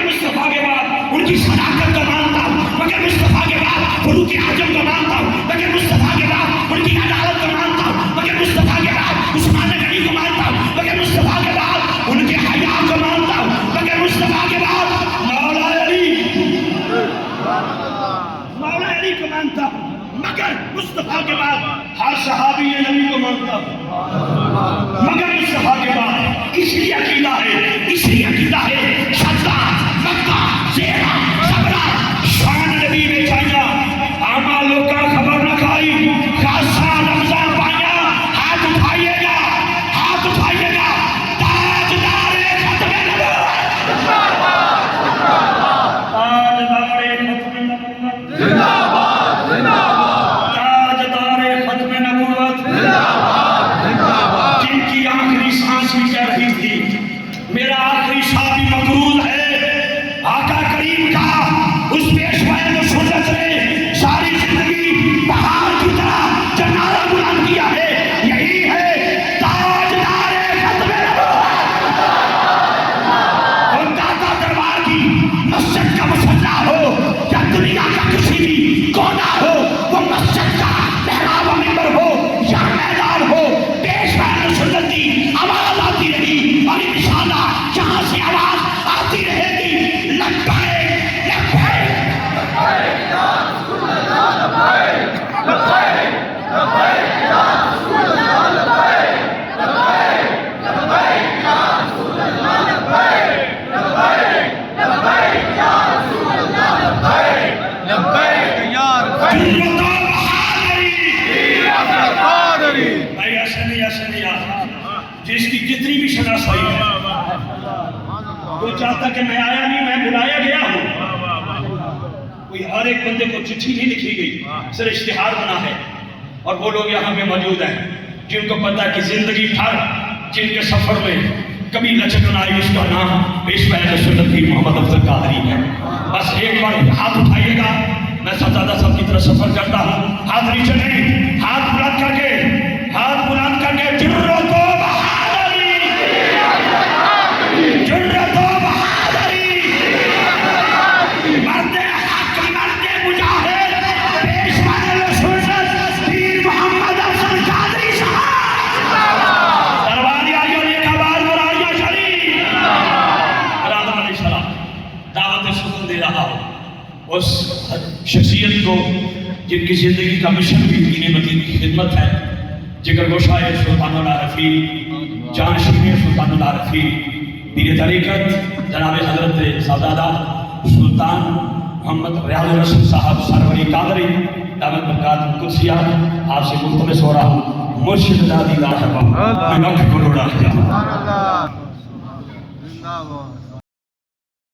مگر مصطفیٰ کے بعد ان کی صداقت کو مانتا ہوں، مگر مصطفیٰ کے بعد فروغ اعظم کو مانتا ہوں، مگر مصطفیٰ کے بعد ان کی عدالت کو مانتا ہوں، مگر مصطفیٰ کے بعد عثمان غنی کو مانتا ہوں، مگر مصطفیٰ کے بعد ان کے حیا کو مانتا ہوں، مگر مصطفیٰ کے بعد مولا علی کو مانتا ہوں، مگر مصطفیٰ کے بعد ہر صحابی نبی کو مانتا ہوں، مگر مصطفیٰ کے بعد اس لیے عقیدہ ہے شدہ مکہ زیرہ صبرہ شان نبی میں چاہیا آما لوکا خبر نہ کھائی خاصہ رمضان پایا ہاتھ اٹھائیے گا تاجدار ختم نبوت تاجدار ختم نبوت جن کی آخری سانس بھی کہہ رہی تھی میرا آخری شاہ بھی مقبول ہے، آقا کریم کا اس پیشوائے و سنت نے ساری زندگی پہاڑ کی طرح جو نعرہ بلند کیا ہے یہی ہے تاجدار ختم نبوت۔ اور داتا دربار کی مسجد کا مصلی ہو یا دنیا کا کسی بھی کونا ہو، وہ مسجد کا محراب و منبر ہو یا میدان ہو، پیشوائے و سنت کی آواز آتی رہی اور انشاءاللہ جہاں سے آواز آتی رہے گی لبیک لبیک لبیک یا رسول اللہ لبیک لبیک لبیک یا رسول اللہ لبیک لبیک لبیک یا رسول اللہ لبیک لبیک لبیک یا رسول اللہ لبیک لبیک یا رسول جس کی جتنی بھی شناسائی ہے کوئی چاہتا کہ میں آیا نہیں، میں بلایا گیا ہوں، کوئی ہر ایک بندے کو چٹھی نہیں لکھی گئی، صرف اشتہار بنا ہے، اور وہ لوگ یہاں پہ موجود ہیں جن کو پتا ہے کہ زندگی بھر جن کے سفر میں کبھی لچک نہ آئی اس کا نام پیشوا اہل سنت کی محمد افضل قادری ہے۔ بس ایک بار ہاتھ اٹھائیے گا، میں سجادہ صاحب کی طرف سفر کرتا ہوں، ہاتھ نیچے نہیں، ہاتھ بلند کر کے جرت و بہادری، جرت و بہادری، مرد حق مرد مجاہد پیشوا اہل سنت پیر محمد افضل قادری صاحب درباریہ ایک آواز برائیہ شریف برادر علیہ السلام دعوت سکون دے رہا ہوں اس شخصیت کو جن کی زندگی کا مشن بھی دین مدین کی خدمت ہے، جگر گوشائے سلطان العارفین جانشین سلطان العارفین پیر طریقت جناب حضرت سادادہ سلطان محمد ریاض الرسول صاحب سروری قادری دامت برکات قدسیہ آپ سے ملتمس ہو رہا ہوں مرشد دادی لاجواب میں وقت کو لوڑا